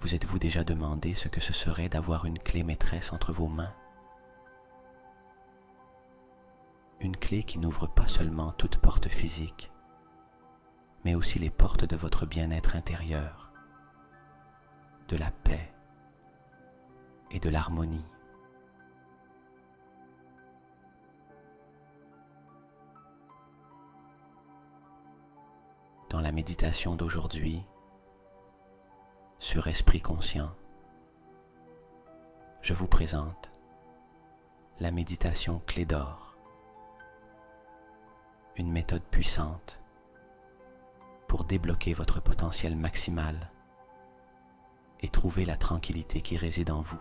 Vous êtes-vous déjà demandé ce que ce serait d'avoir une clé maîtresse entre vos mains? Une clé qui n'ouvre pas seulement toute porte physique, mais aussi les portes de votre bien-être intérieur, de la paix et de l'harmonie. Dans la méditation d'aujourd'hui, sur Esprit Conscient, je vous présente la méditation Clé d'Or, une méthode puissante pour débloquer votre potentiel maximal et trouver la tranquillité qui réside en vous.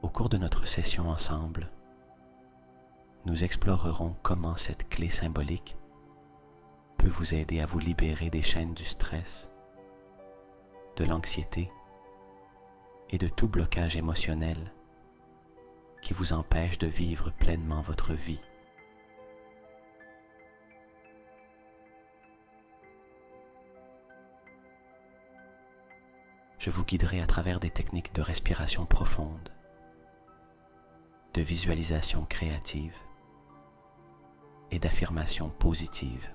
Au cours de notre session ensemble, nous explorerons comment cette clé symbolique peut vous aider à vous libérer des chaînes du stress, de l'anxiété et de tout blocage émotionnel qui vous empêche de vivre pleinement votre vie. Je vous guiderai à travers des techniques de respiration profonde, de visualisation créative et d'affirmation positive,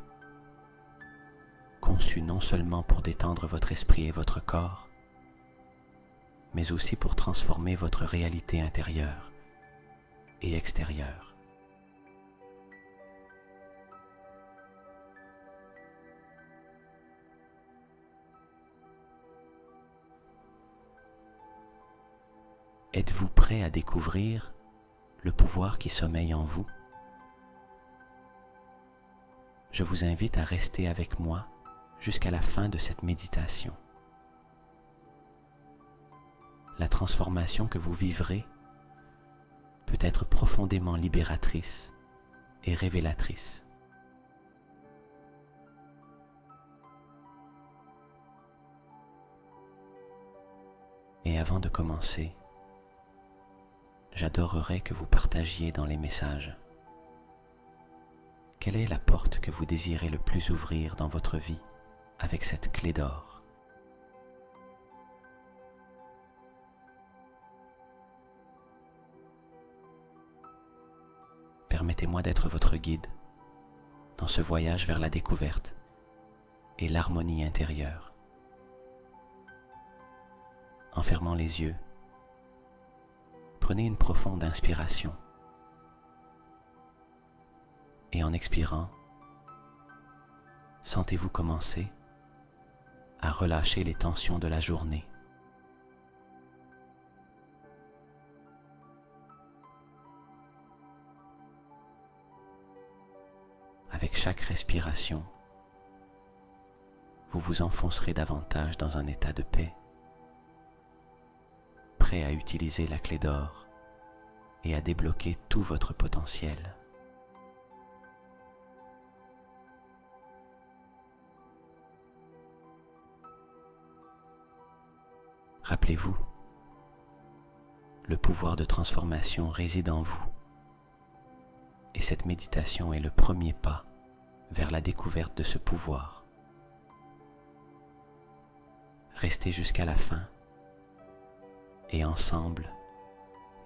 conçues non seulement pour détendre votre esprit et votre corps, mais aussi pour transformer votre réalité intérieure et extérieure. Êtes-vous prêt à découvrir le pouvoir qui sommeille en vous? Je vous invite à rester avec moi jusqu'à la fin de cette méditation. La transformation que vous vivrez peut être profondément libératrice et révélatrice. Et avant de commencer, j'adorerais que vous partagiez dans les messages. Quelle est la porte que vous désirez le plus ouvrir dans votre vie avec cette clé d'or? Permettez-moi d'être votre guide dans ce voyage vers la découverte et l'harmonie intérieure. En fermant les yeux, prenez une profonde inspiration et en expirant, sentez-vous commencer à relâcher les tensions de la journée. Avec chaque respiration, vous vous enfoncerez davantage dans un état de paix, prêt à utiliser la clé d'or et à débloquer tout votre potentiel. Rappelez-vous, le pouvoir de transformation réside en vous, et cette méditation est le premier pas vers la découverte de ce pouvoir. Restez jusqu'à la fin, et ensemble,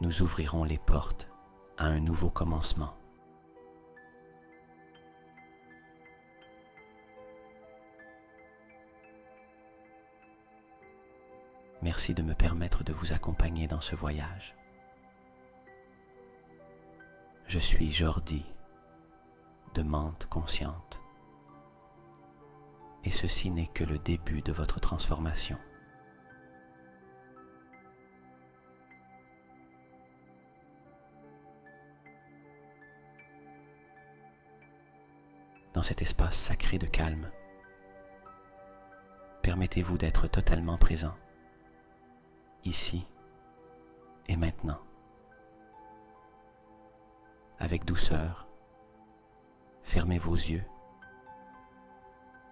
nous ouvrirons les portes à un nouveau commencement. Merci de me permettre de vous accompagner dans ce voyage. Je suis Jordi, de Menthe Consciente, et ceci n'est que le début de votre transformation. Dans cet espace sacré de calme, permettez-vous d'être totalement présent, ici et maintenant. Avec douceur, fermez vos yeux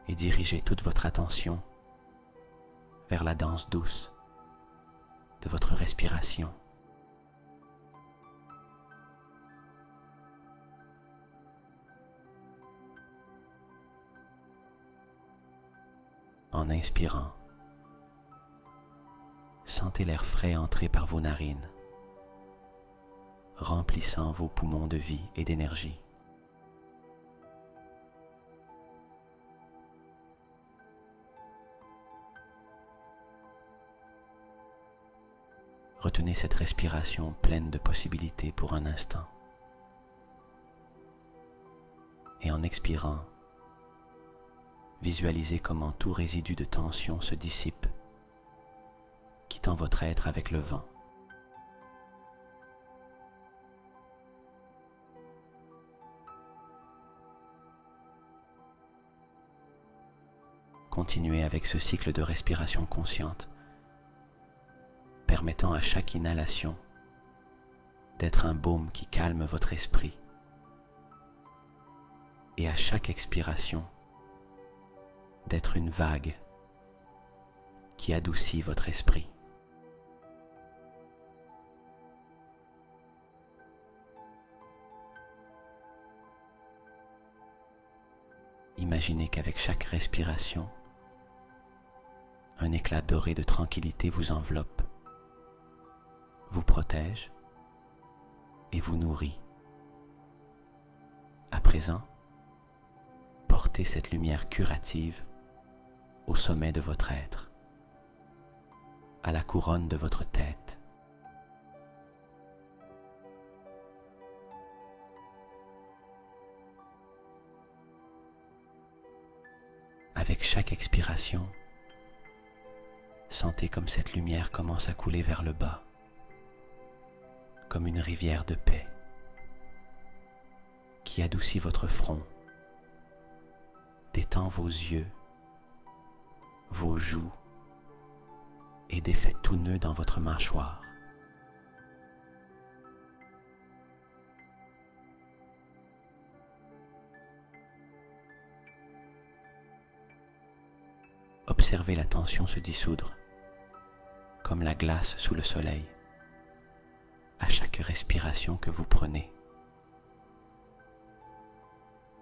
et dirigez toute votre attention vers la danse douce de votre respiration. En inspirant, sentez l'air frais entrer par vos narines, remplissant vos poumons de vie et d'énergie. Retenez cette respiration pleine de possibilités pour un instant. Et en expirant, visualisez comment tout résidu de tension se dissipe, quittant votre être avec le vent. Continuez avec ce cycle de respiration consciente, permettant à chaque inhalation d'être un baume qui calme votre esprit, et à chaque expiration d'être une vague qui adoucit votre esprit. Imaginez qu'avec chaque respiration, un éclat doré de tranquillité vous enveloppe, vous protège et vous nourrit. À présent, portez cette lumière curative au sommet de votre être, à la couronne de votre tête. Avec chaque expiration, sentez comme cette lumière commence à couler vers le bas, comme une rivière de paix qui adoucit votre front, détend vos yeux, vos joues et défait tout nœud dans votre mâchoire. Observez la tension se dissoudre, comme la glace sous le soleil, à chaque respiration que vous prenez.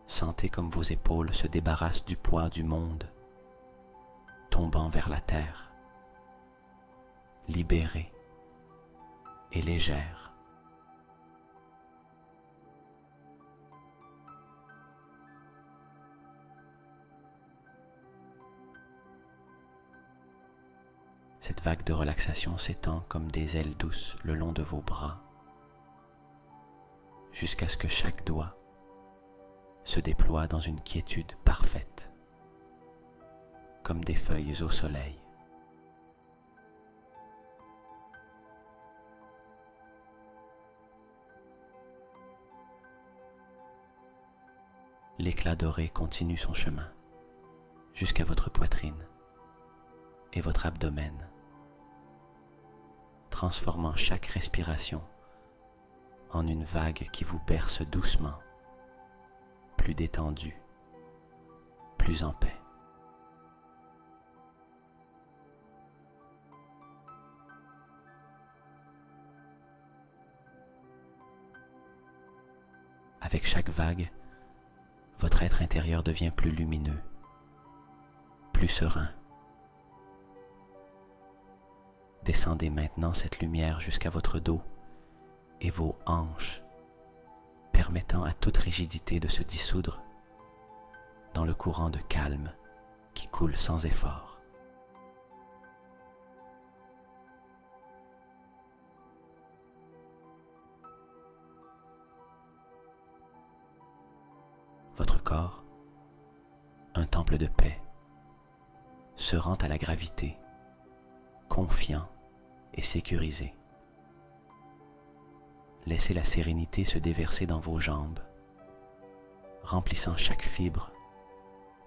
Sentez comme vos épaules se débarrassent du poids du monde, tombant vers la terre, libérées et légères. Cette vague de relaxation s'étend comme des ailes douces le long de vos bras, jusqu'à ce que chaque doigt se déploie dans une quiétude parfaite, comme des feuilles au soleil. L'éclat doré continue son chemin jusqu'à votre poitrine et votre abdomen, transformant chaque respiration en une vague qui vous berce doucement, plus détendue, plus en paix. Avec chaque vague, votre être intérieur devient plus lumineux, plus serein. Descendez maintenant cette lumière jusqu'à votre dos et vos hanches, permettant à toute rigidité de se dissoudre dans le courant de calme qui coule sans effort. Votre corps, un temple de paix, se rend à la gravité, confiant et sécurisé. Laissez la sérénité se déverser dans vos jambes, remplissant chaque fibre,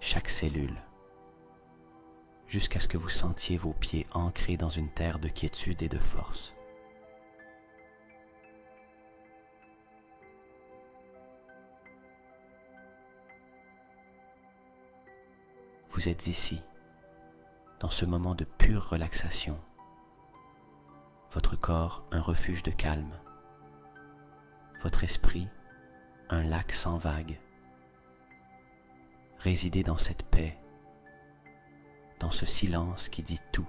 chaque cellule, jusqu'à ce que vous sentiez vos pieds ancrés dans une terre de quiétude et de force. Vous êtes ici, dans ce moment de pure relaxation, votre corps un refuge de calme, votre esprit un lac sans vagues. Résidez dans cette paix, dans ce silence qui dit tout.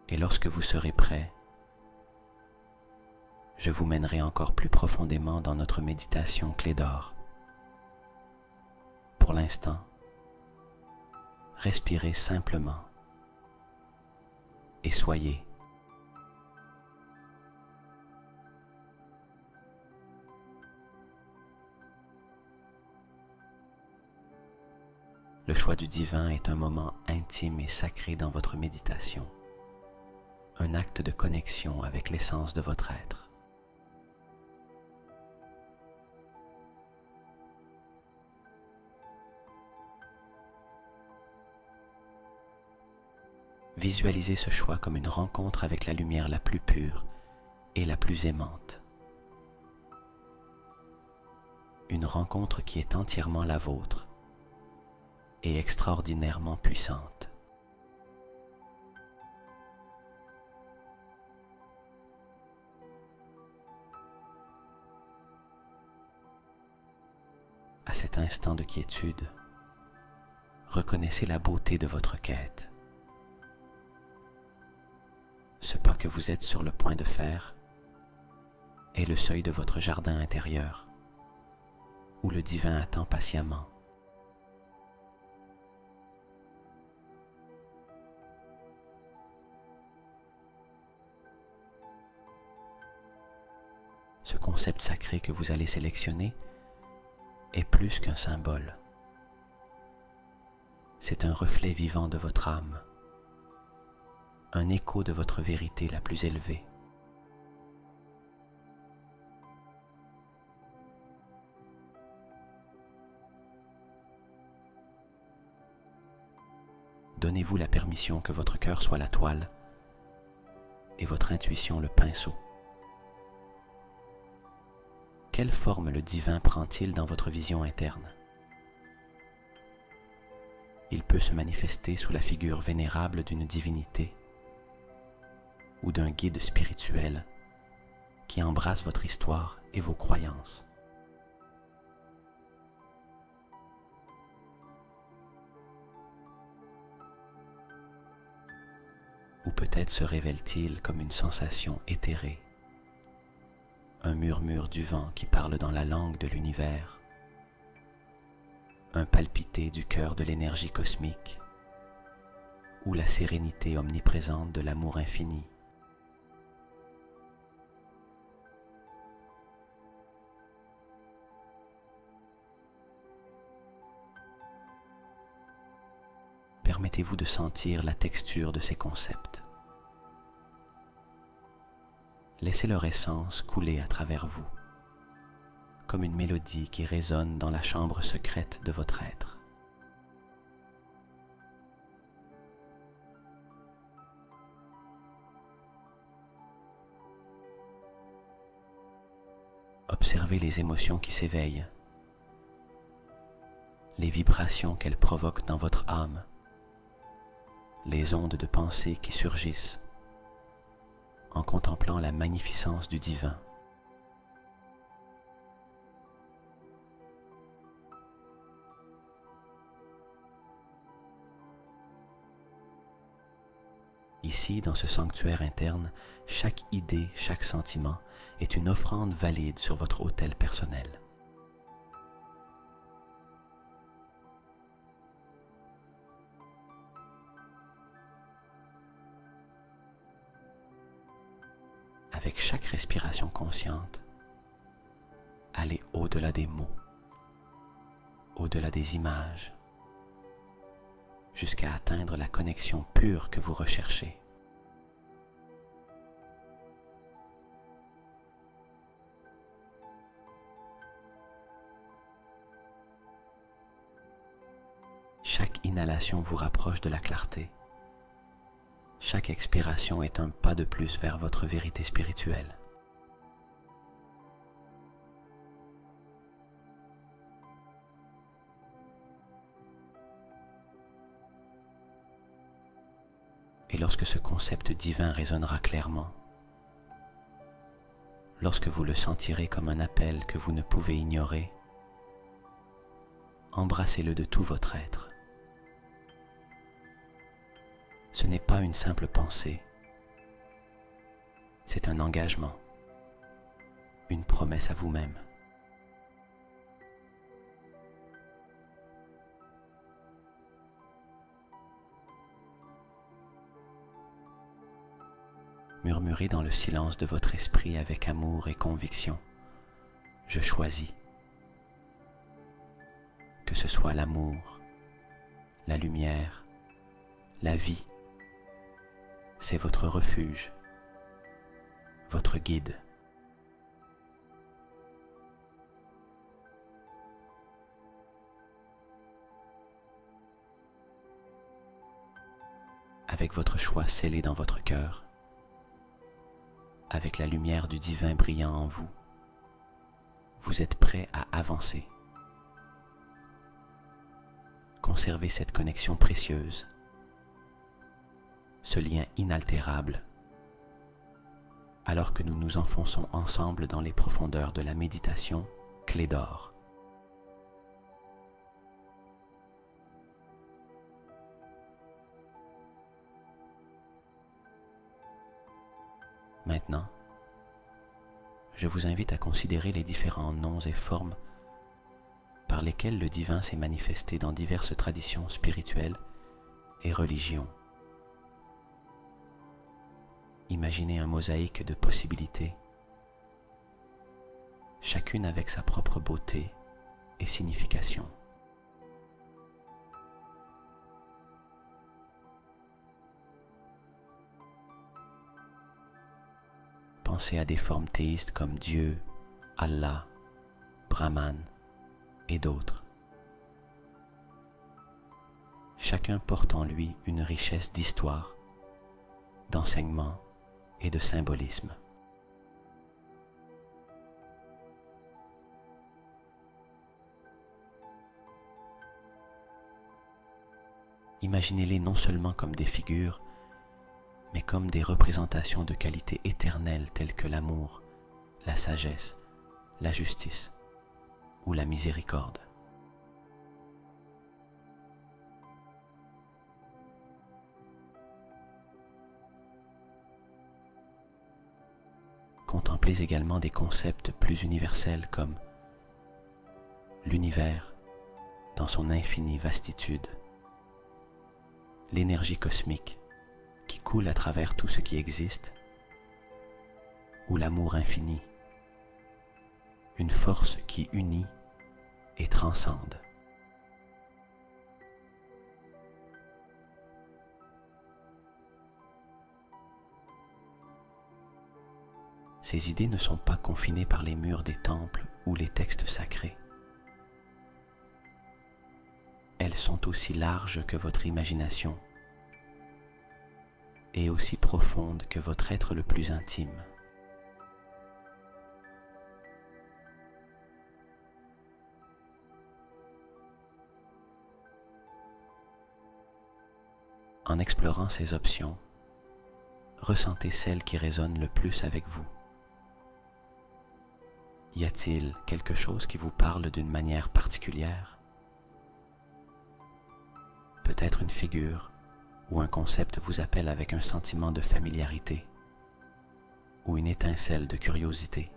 Et lorsque vous serez prêt, je vous mènerai encore plus profondément dans notre méditation clé d'or. Pour l'instant, respirez simplement et soyez. Le choix du divin est un moment intime et sacré dans votre méditation, un acte de connexion avec l'essence de votre être. Visualisez ce choix comme une rencontre avec la lumière la plus pure et la plus aimante. Une rencontre qui est entièrement la vôtre et extraordinairement puissante. À cet instant de quiétude, reconnaissez la beauté de votre quête. Ce pas que vous êtes sur le point de faire est le seuil de votre jardin intérieur, où le divin attend patiemment. Ce concept sacré que vous allez sélectionner est plus qu'un symbole. C'est un reflet vivant de votre âme, un écho de votre vérité la plus élevée. Donnez-vous la permission que votre cœur soit la toile et votre intuition le pinceau. Quelle forme le divin prend-il dans votre vision interne? Il peut se manifester sous la figure vénérable d'une divinité ou d'un guide spirituel qui embrasse votre histoire et vos croyances. Ou peut-être se révèle-t-il comme une sensation éthérée, un murmure du vent qui parle dans la langue de l'univers, un palpiter du cœur de l'énergie cosmique, ou la sérénité omniprésente de l'amour infini. Permettez-vous de sentir la texture de ces concepts. Laissez leur essence couler à travers vous, comme une mélodie qui résonne dans la chambre secrète de votre être. Observez les émotions qui s'éveillent, les vibrations qu'elles provoquent dans votre âme, les ondes de pensée qui surgissent en contemplant la magnificence du divin. Ici, dans ce sanctuaire interne, chaque idée, chaque sentiment est une offrande valide sur votre autel personnel. Avec chaque respiration consciente, allez au-delà des mots, au-delà des images, jusqu'à atteindre la connexion pure que vous recherchez. Chaque inhalation vous rapproche de la clarté. Chaque expiration est un pas de plus vers votre vérité spirituelle. Et lorsque ce concept divin résonnera clairement, lorsque vous le sentirez comme un appel que vous ne pouvez ignorer, embrassez-le de tout votre être. Ce n'est pas une simple pensée, c'est un engagement, une promesse à vous-même. Murmurez dans le silence de votre esprit avec amour et conviction. Je choisis. Que ce soit l'amour, la lumière, la vie, c'est votre refuge, votre guide. Avec votre choix scellé dans votre cœur, avec la lumière du divin brillant en vous, vous êtes prêt à avancer. Conservez cette connexion précieuse, ce lien inaltérable, alors que nous nous enfonçons ensemble dans les profondeurs de la méditation Clé d'or. Maintenant, je vous invite à considérer les différents noms et formes par lesquels le divin s'est manifesté dans diverses traditions spirituelles et religions. Imaginez un mosaïque de possibilités, chacune avec sa propre beauté et signification. Pensez à des formes théistes comme Dieu, Allah, Brahman et d'autres. Chacun porte en lui une richesse d'histoire, d'enseignement et de symbolisme. Imaginez-les non seulement comme des figures, mais comme des représentations de qualités éternelles telles que l'amour, la sagesse, la justice ou la miséricorde. Contemplez également des concepts plus universels comme l'univers dans son infinie vastitude, l'énergie cosmique qui coule à travers tout ce qui existe, ou l'amour infini, une force qui unit et transcende. Ces idées ne sont pas confinées par les murs des temples ou les textes sacrés. Elles sont aussi larges que votre imagination et aussi profondes que votre être le plus intime. En explorant ces options, ressentez celle qui résonne le plus avec vous. Y a-t-il quelque chose qui vous parle d'une manière particulière? Peut-être une figure ou un concept vous appelle avec un sentiment de familiarité ou une étincelle de curiosité.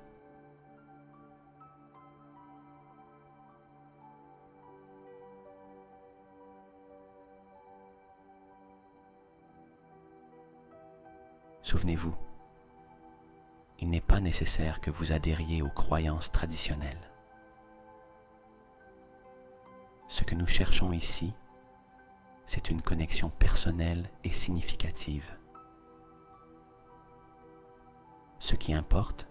Souvenez-vous, il n'est pas nécessaire que vous adhériez aux croyances traditionnelles. Ce que nous cherchons ici, c'est une connexion personnelle et significative. Ce qui importe,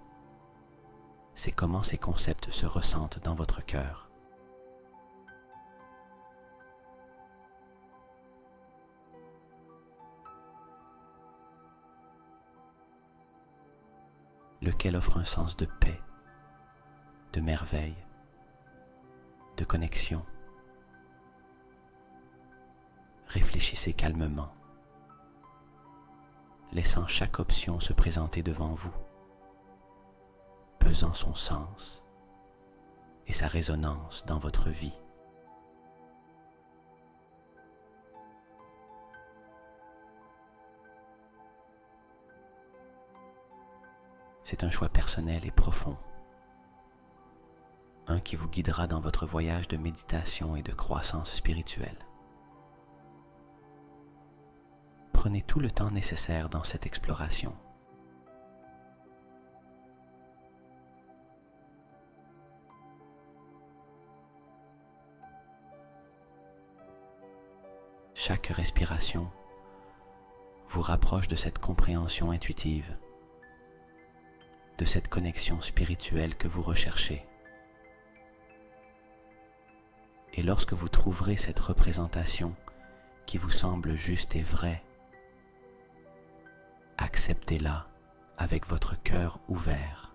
c'est comment ces concepts se ressentent dans votre cœur. Lequel offre un sens de paix, de merveille, de connexion. Réfléchissez calmement, laissant chaque option se présenter devant vous. faisant son sens et sa résonance dans votre vie. C'est un choix personnel et profond, un qui vous guidera dans votre voyage de méditation et de croissance spirituelle. Prenez tout le temps nécessaire dans cette exploration. Chaque respiration vous rapproche de cette compréhension intuitive, de cette connexion spirituelle que vous recherchez. Et lorsque vous trouverez cette représentation qui vous semble juste et vraie, acceptez-la avec votre cœur ouvert.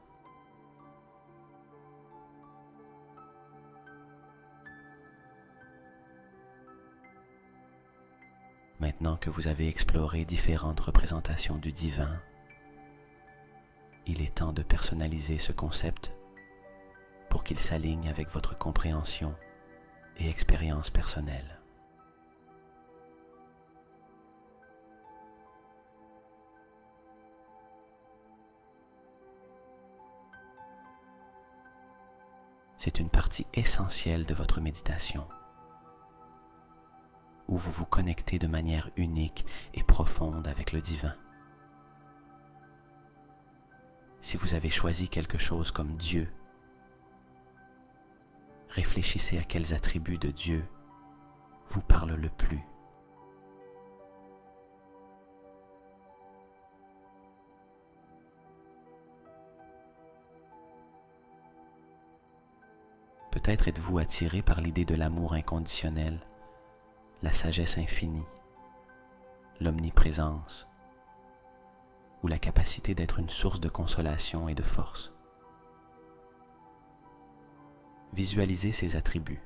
Maintenant que vous avez exploré différentes représentations du divin, il est temps de personnaliser ce concept pour qu'il s'aligne avec votre compréhension et expérience personnelle. C'est une partie essentielle de votre méditation, où vous vous connectez de manière unique et profonde avec le divin. Si vous avez choisi quelque chose comme Dieu, réfléchissez à quels attributs de Dieu vous parlent le plus. Peut-être êtes-vous attiré par l'idée de l'amour inconditionnel, la sagesse infinie, l'omniprésence ou la capacité d'être une source de consolation et de force. Visualisez ces attributs.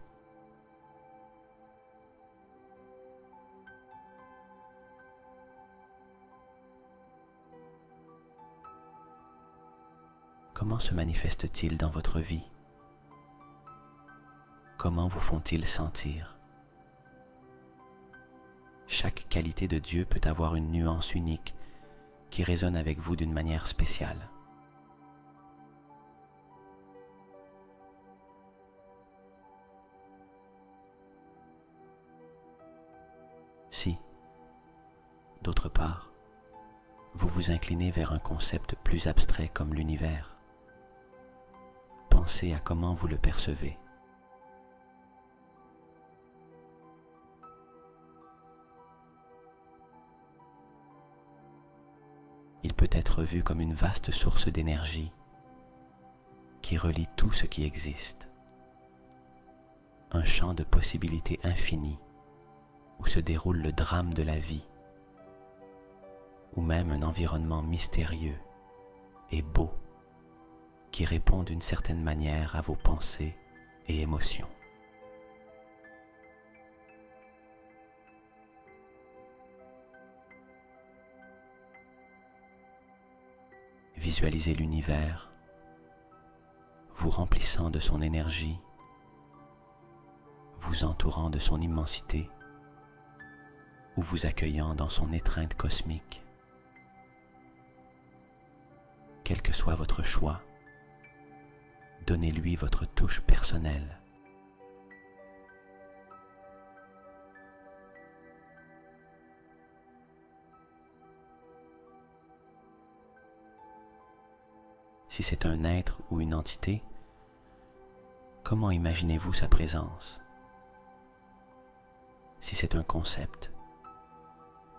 Comment se manifestent-ils dans votre vie? Comment vous font-ils sentir? Chaque qualité de Dieu peut avoir une nuance unique qui résonne avec vous d'une manière spéciale. Si, d'autre part, vous vous inclinez vers un concept plus abstrait comme l'univers, pensez à comment vous le percevez. Il peut être vu comme une vaste source d'énergie qui relie tout ce qui existe. Un champ de possibilités infinies où se déroule le drame de la vie, ou même un environnement mystérieux et beau qui répond d'une certaine manière à vos pensées et émotions. Visualisez l'univers vous remplissant de son énergie, vous entourant de son immensité ou vous accueillant dans son étreinte cosmique. Quel que soit votre choix, donnez-lui votre touche personnelle. Si c'est un être ou une entité, comment imaginez-vous sa présence? Si c'est un concept,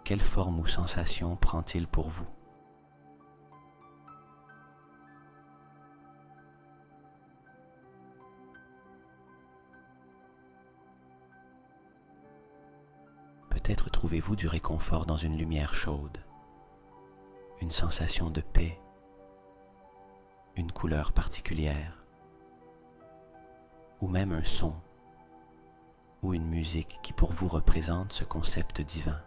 quelle forme ou sensation prend-il pour vous? Peut-être trouvez-vous du réconfort dans une lumière chaude, une sensation de paix, une couleur particulière, ou même un son ou une musique qui pour vous représente ce concept divin.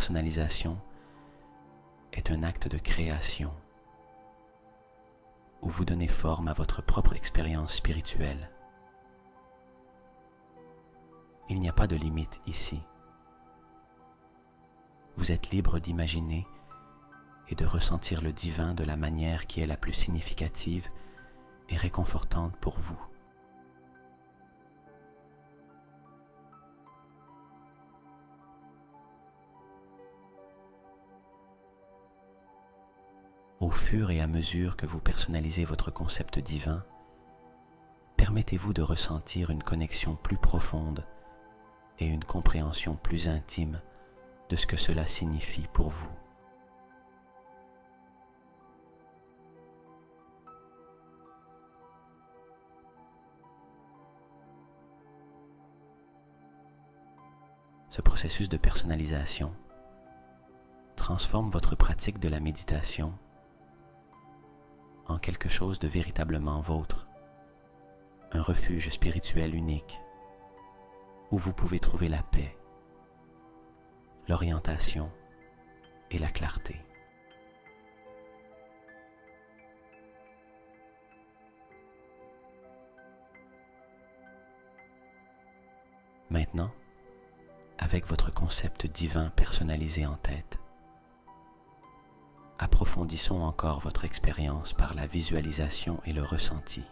personnalisation est un acte de création où vous donnez forme à votre propre expérience spirituelle. Il n'y a pas de limite ici. Vous êtes libre d'imaginer et de ressentir le divin de la manière qui est la plus significative et réconfortante pour vous. Au fur et à mesure que vous personnalisez votre concept divin, permettez-vous de ressentir une connexion plus profonde et une compréhension plus intime de ce que cela signifie pour vous. Ce processus de personnalisation transforme votre pratique de la méditation en quelque chose de véritablement vôtre, un refuge spirituel unique où vous pouvez trouver la paix, l'orientation et la clarté. Maintenant, avec votre concept divin personnalisé en tête, approfondissons encore votre expérience par la visualisation et le ressenti.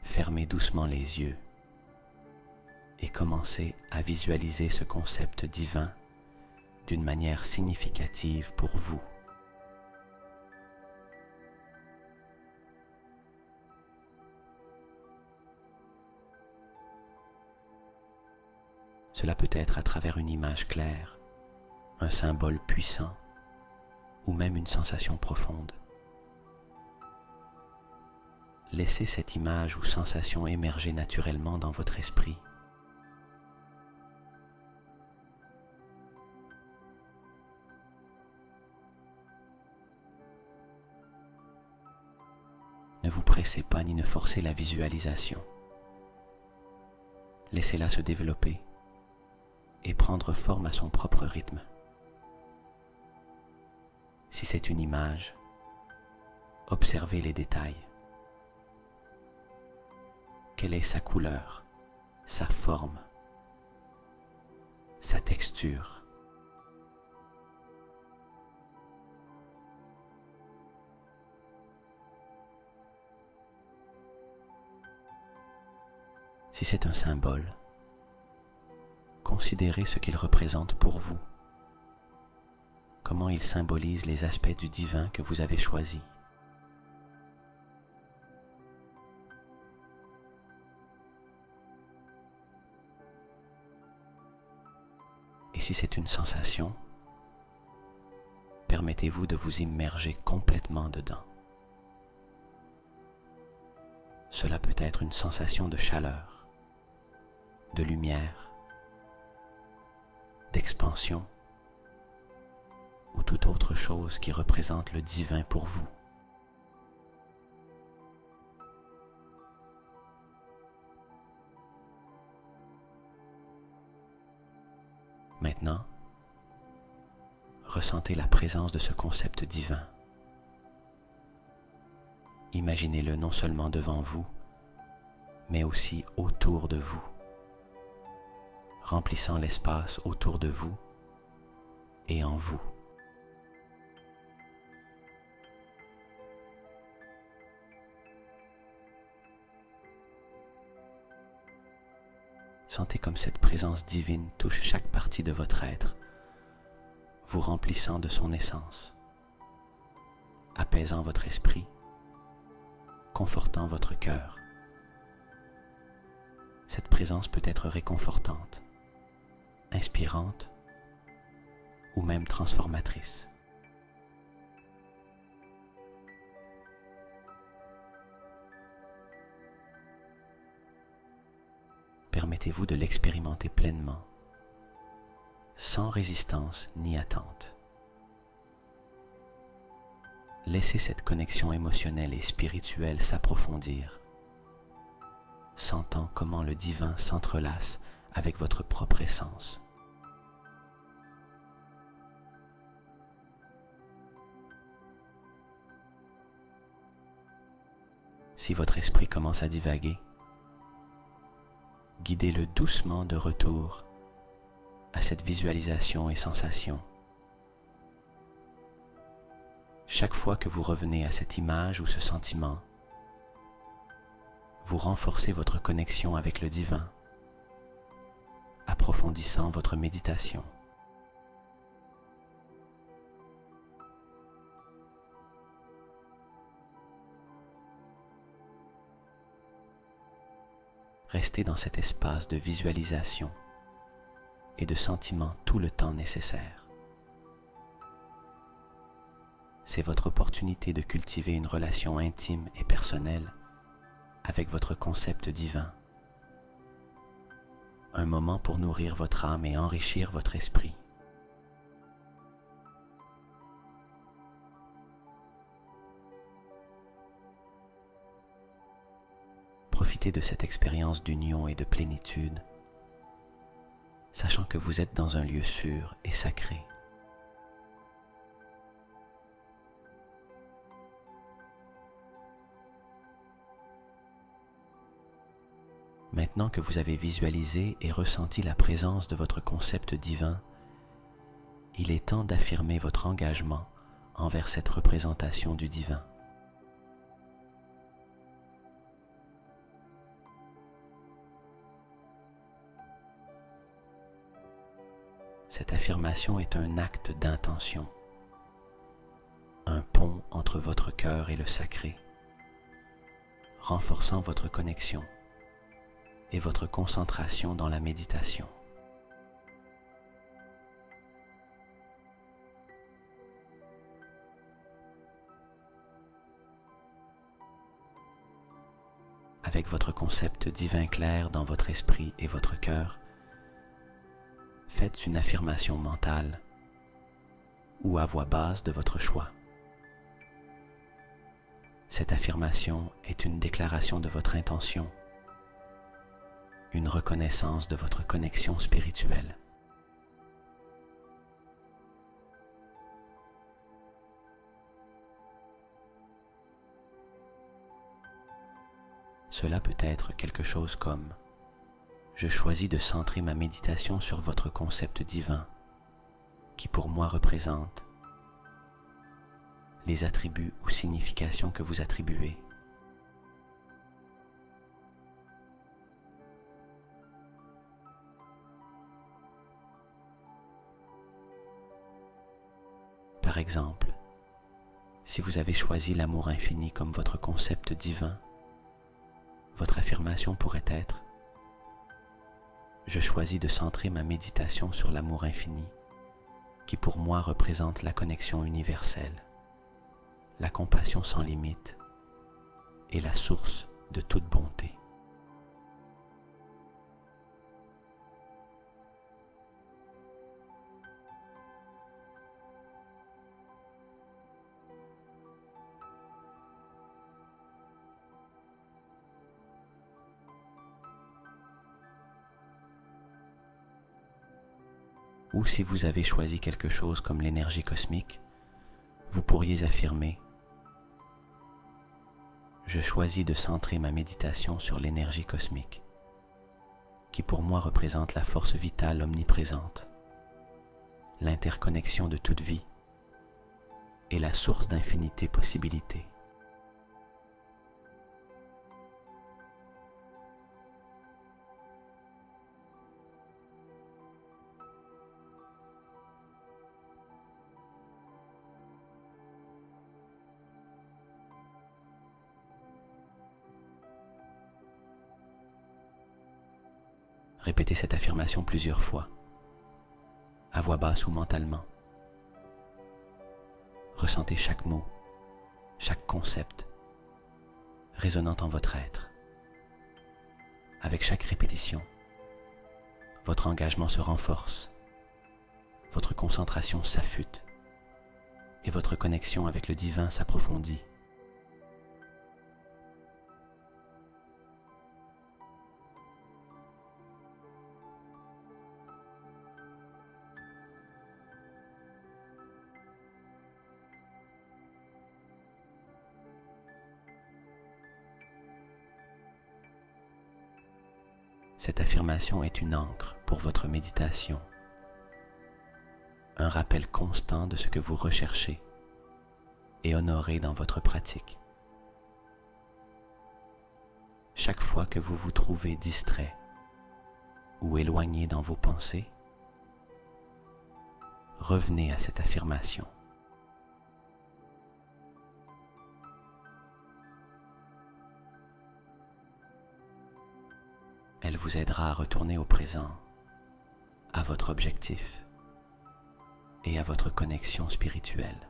Fermez doucement les yeux et commencez à visualiser ce concept divin d'une manière significative pour vous. Cela peut être à travers une image claire, un symbole puissant ou même une sensation profonde. Laissez cette image ou sensation émerger naturellement dans votre esprit. Ne vous pressez pas ni ne forcez la visualisation. Laissez-la se développer et prendre forme à son propre rythme. Si c'est une image, observez les détails. Quelle est sa couleur, sa forme, sa texture? Si c'est un symbole, considérez ce qu'il représente pour vous. Comment il symbolise les aspects du divin que vous avez choisis. Et si c'est une sensation, permettez-vous de vous immerger complètement dedans. Cela peut être une sensation de chaleur, de lumière, d'expansion ou toute autre chose qui représente le divin pour vous. Maintenant, ressentez la présence de ce concept divin. Imaginez-le non seulement devant vous, mais aussi autour de vous, remplissant l'espace autour de vous et en vous. Sentez comme cette présence divine touche chaque partie de votre être, vous remplissant de son essence, apaisant votre esprit, confortant votre cœur. Cette présence peut être réconfortante, inspirante ou même transformatrice. Permettez-vous de l'expérimenter pleinement, sans résistance ni attente. Laissez cette connexion émotionnelle et spirituelle s'approfondir, sentant comment le divin s'entrelace avec votre propre essence. Si votre esprit commence à divaguer, guidez-le doucement de retour à cette visualisation et sensation. Chaque fois que vous revenez à cette image ou ce sentiment, vous renforcez votre connexion avec le divin, approfondissant votre méditation. Restez dans cet espace de visualisation et de sentiment tout le temps nécessaire. C'est votre opportunité de cultiver une relation intime et personnelle avec votre concept divin. Un moment pour nourrir votre âme et enrichir votre esprit. Profitez de cette expérience d'union et de plénitude, sachant que vous êtes dans un lieu sûr et sacré. Maintenant que vous avez visualisé et ressenti la présence de votre concept divin, il est temps d'affirmer votre engagement envers cette représentation du divin. Cette affirmation est un acte d'intention, un pont entre votre cœur et le sacré, renforçant votre connexion et votre concentration dans la méditation. Avec votre concept divin clair dans votre esprit et votre cœur, faites une affirmation mentale ou à voix basse de votre choix. Cette affirmation est une déclaration de votre intention, une reconnaissance de votre connexion spirituelle. Cela peut être quelque chose comme « Je choisis de centrer ma méditation sur votre concept divin qui pour moi représente les attributs ou significations que vous attribuez. » Par exemple, si vous avez choisi l'amour infini comme votre concept divin, votre affirmation pourrait être « Je choisis de centrer ma méditation sur l'amour infini, qui pour moi représente la connexion universelle, la compassion sans limite et la source de toute bonté. » Ou si vous avez choisi quelque chose comme l'énergie cosmique, vous pourriez affirmer « Je choisis de centrer ma méditation sur l'énergie cosmique, qui pour moi représente la force vitale omniprésente, l'interconnexion de toute vie et la source d'infinité possibilités. » Répétez cette affirmation plusieurs fois, à voix basse ou mentalement. Ressentez chaque mot, chaque concept, résonnant en votre être. Avec chaque répétition, votre engagement se renforce, votre concentration s'affûte et votre connexion avec le divin s'approfondit. Cette affirmation est une ancre pour votre méditation, un rappel constant de ce que vous recherchez et honorez dans votre pratique. Chaque fois que vous vous trouvez distrait ou éloigné dans vos pensées, revenez à cette affirmation. Elle vous aidera à retourner au présent, à votre objectif et à votre connexion spirituelle.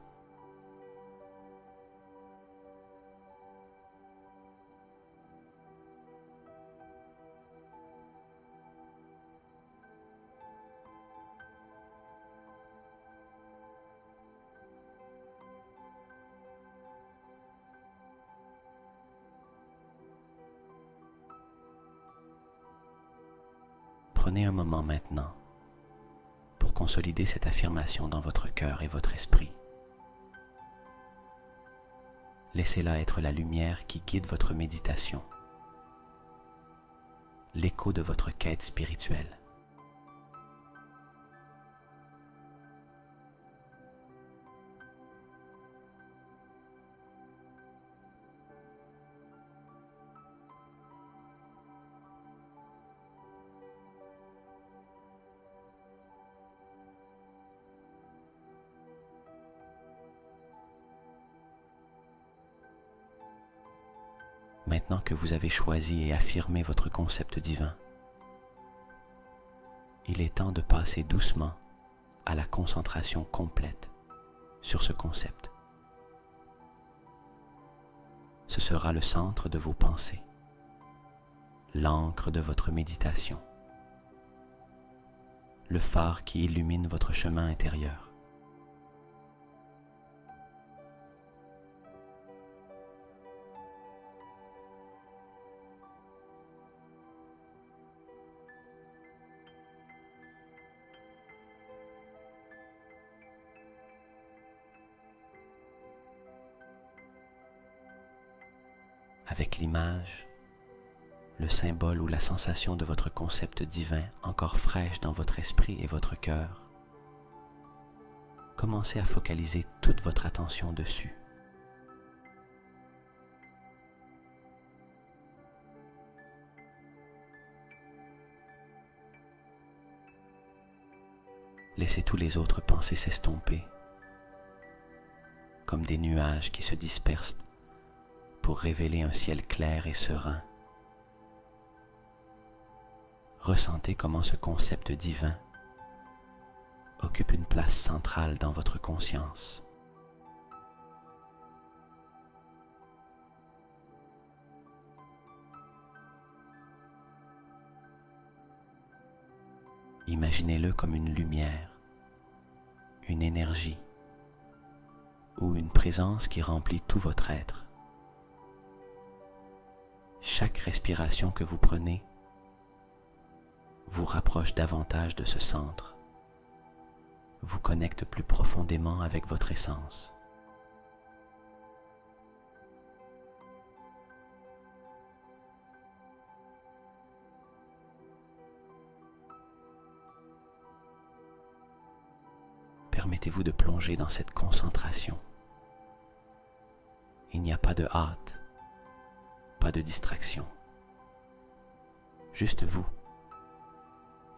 Prenez un moment maintenant pour consolider cette affirmation dans votre cœur et votre esprit. Laissez-la être la lumière qui guide votre méditation, l'écho de votre quête spirituelle. Maintenant que vous avez choisi et affirmé votre concept divin, il est temps de passer doucement à la concentration complète sur ce concept. Ce sera le centre de vos pensées, l'ancre de votre méditation, le phare qui illumine votre chemin intérieur. Avec l'image, le symbole ou la sensation de votre concept divin encore fraîche dans votre esprit et votre cœur, commencez à focaliser toute votre attention dessus. Laissez tous les autres pensées s'estomper, comme des nuages qui se dispersent pour révéler un ciel clair et serein. Ressentez comment ce concept divin occupe une place centrale dans votre conscience. Imaginez-le comme une lumière, une énergie ou une présence qui remplit tout votre être. Chaque respiration que vous prenez vous rapproche davantage de ce centre, vous connecte plus profondément avec votre essence. Permettez-vous de plonger dans cette concentration. Il n'y a pas de hâte, pas de distraction. Juste vous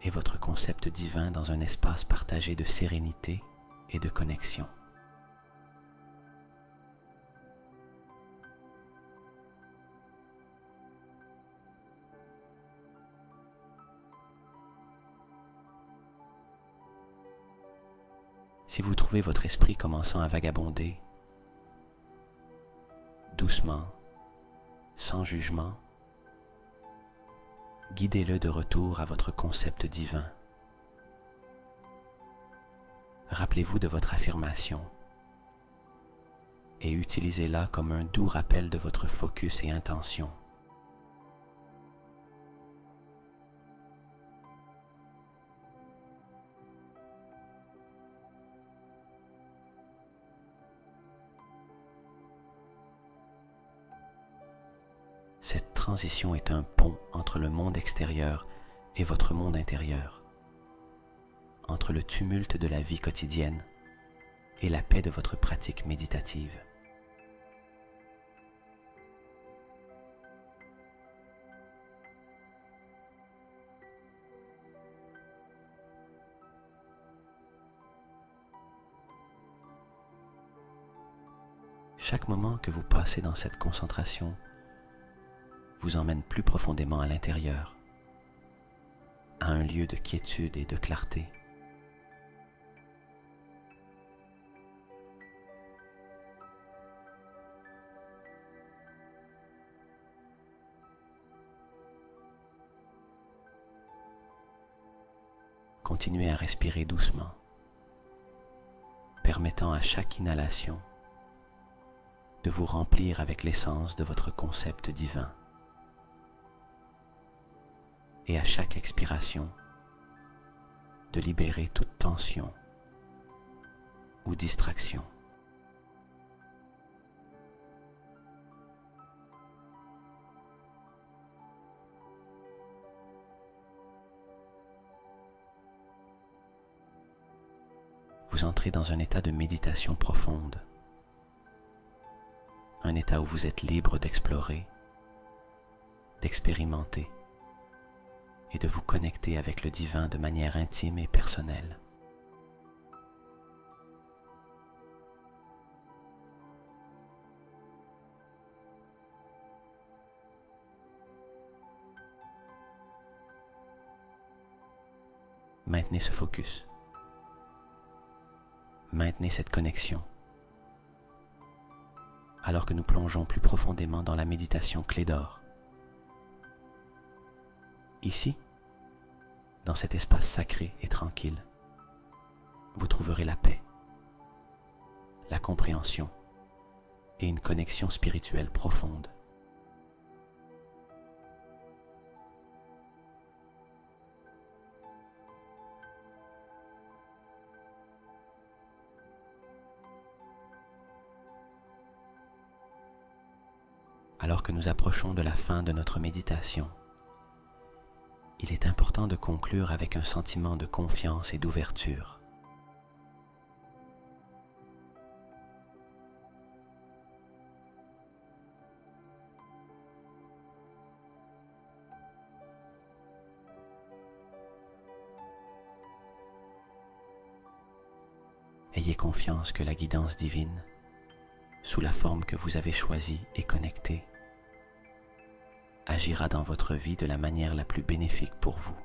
et votre concept divin dans un espace partagé de sérénité et de connexion. Si vous trouvez votre esprit commençant à vagabonder, doucement, sans jugement, guidez-le de retour à votre concept divin. Rappelez-vous de votre affirmation et utilisez-la comme un doux rappel de votre focus et intention. Cette transition est un pont entre le monde extérieur et votre monde intérieur, entre le tumulte de la vie quotidienne et la paix de votre pratique méditative. Chaque moment que vous passez dans cette concentration vous emmène plus profondément à l'intérieur, à un lieu de quiétude et de clarté. Continuez à respirer doucement, permettant à chaque inhalation de vous remplir avec l'essence de votre concept divin. Et à chaque expiration, de libérer toute tension ou distraction. Vous entrez dans un état de méditation profonde, un état où vous êtes libre d'explorer, d'expérimenter et de vous connecter avec le divin de manière intime et personnelle. Maintenez ce focus. Maintenez cette connexion. Alors que nous plongeons plus profondément dans la méditation clé d'or. Ici, dans cet espace sacré et tranquille, vous trouverez la paix, la compréhension et une connexion spirituelle profonde. Alors que nous approchons de la fin de notre méditation, il est important de conclure avec un sentiment de confiance et d'ouverture. Ayez confiance que la guidance divine, sous la forme que vous avez choisie et connectée, agira dans votre vie de la manière la plus bénéfique pour vous.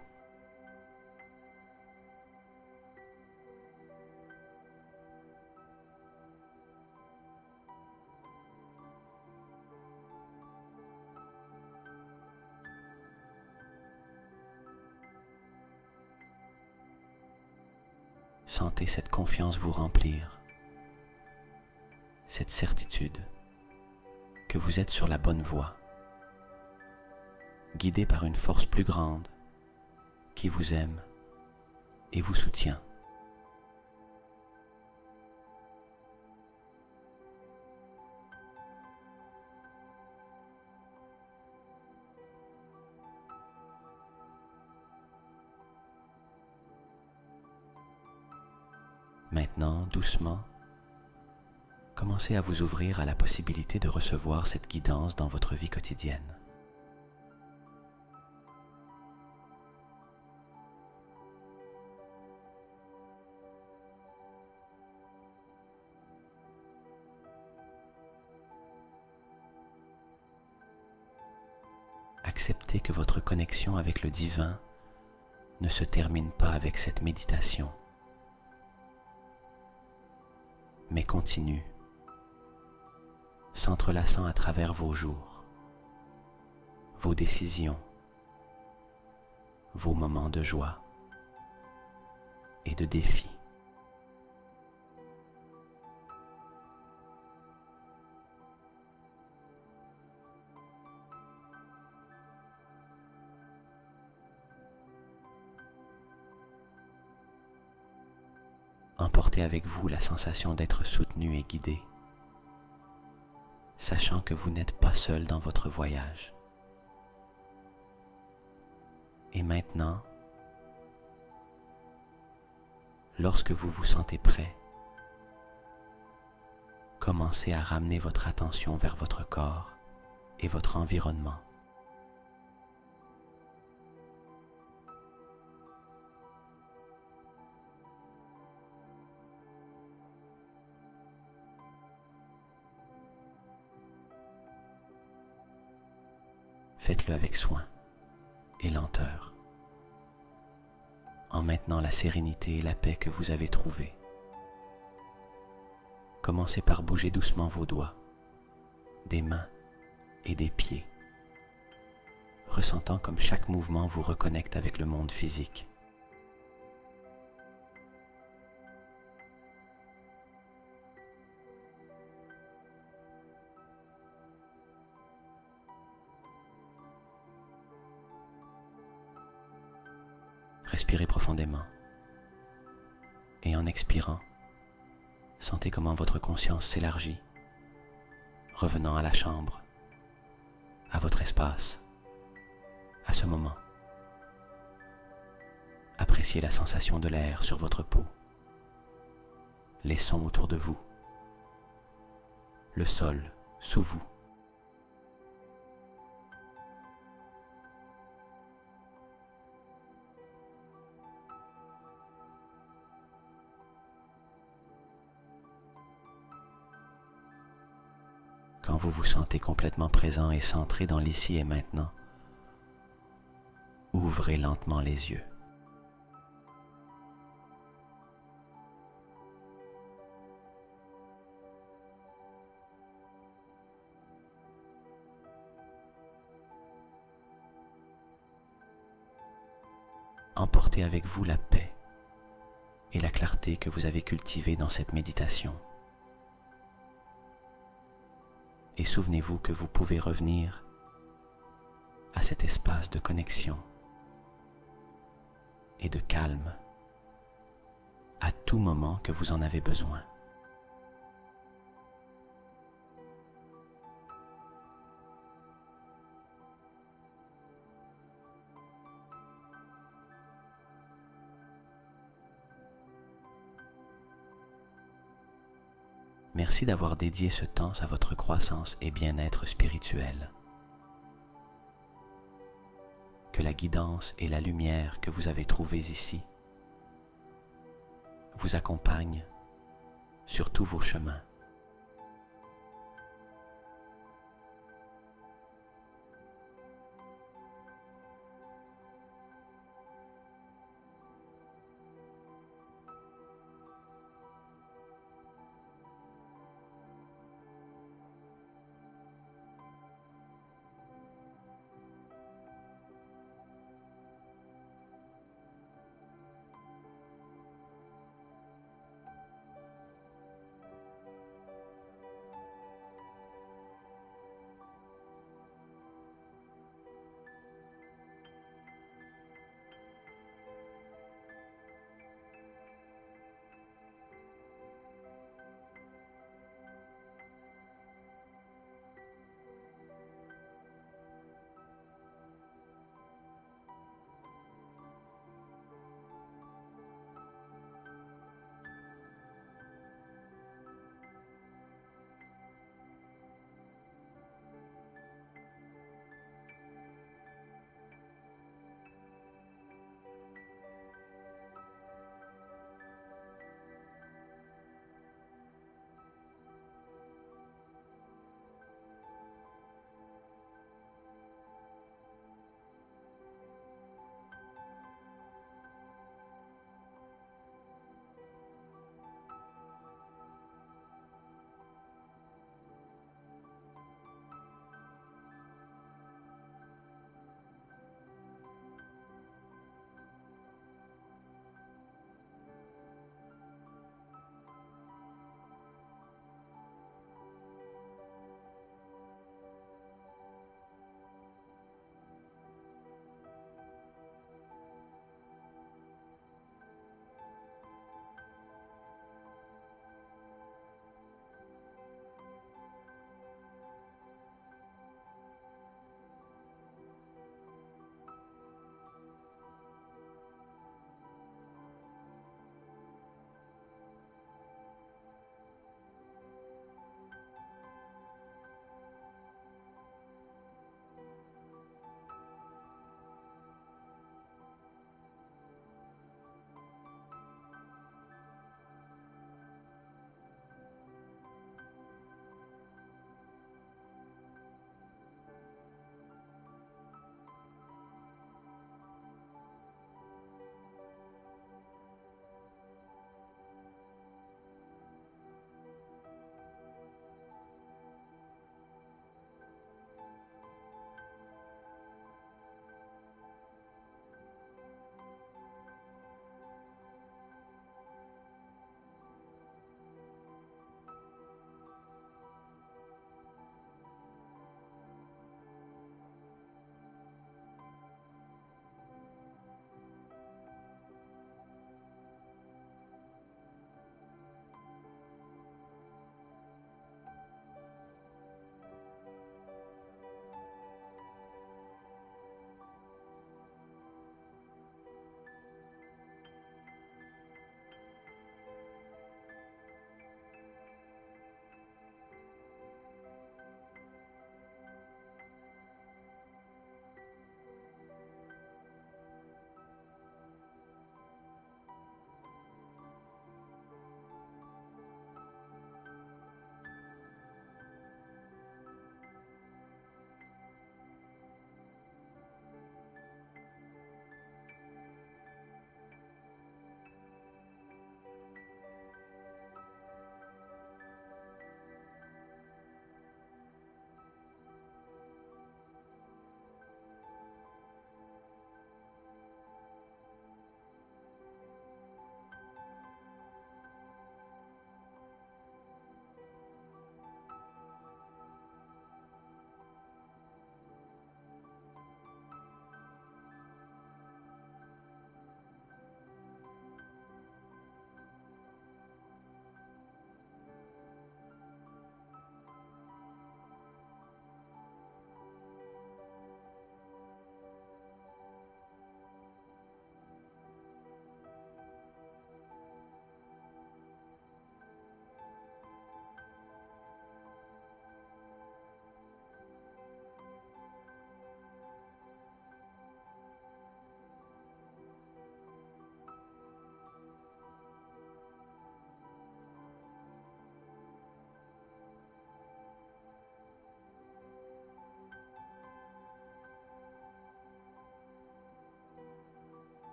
Sentez cette confiance vous remplir, cette certitude que vous êtes sur la bonne voie, guidé par une force plus grande qui vous aime et vous soutient. Maintenant, doucement, commencez à vous ouvrir à la possibilité de recevoir cette guidance dans votre vie quotidienne. Acceptez que votre connexion avec le divin ne se termine pas avec cette méditation, mais continue, s'entrelaçant à travers vos jours, vos décisions, vos moments de joie et de défi. Emportez avec vous la sensation d'être soutenu et guidé, sachant que vous n'êtes pas seul dans votre voyage. Et maintenant, lorsque vous vous sentez prêt, commencez à ramener votre attention vers votre corps et votre environnement. Faites-le avec soin et lenteur, en maintenant la sérénité et la paix que vous avez trouvées. Commencez par bouger doucement vos doigts, des mains et des pieds, ressentant comme chaque mouvement vous reconnecte avec le monde physique. Respirez profondément et en expirant, sentez comment votre conscience s'élargit, revenant à la chambre, à votre espace, à ce moment. Appréciez la sensation de l'air sur votre peau, les sons autour de vous, le sol sous vous. Quand vous vous sentez complètement présent et centré dans l'ici et maintenant, ouvrez lentement les yeux. Emportez avec vous la paix et la clarté que vous avez cultivées dans cette méditation. Et souvenez-vous que vous pouvez revenir à cet espace de connexion et de calme à tout moment que vous en avez besoin. Merci d'avoir dédié ce temps à votre croissance et bien-être spirituel. Que la guidance et la lumière que vous avez trouvées ici vous accompagnent sur tous vos chemins.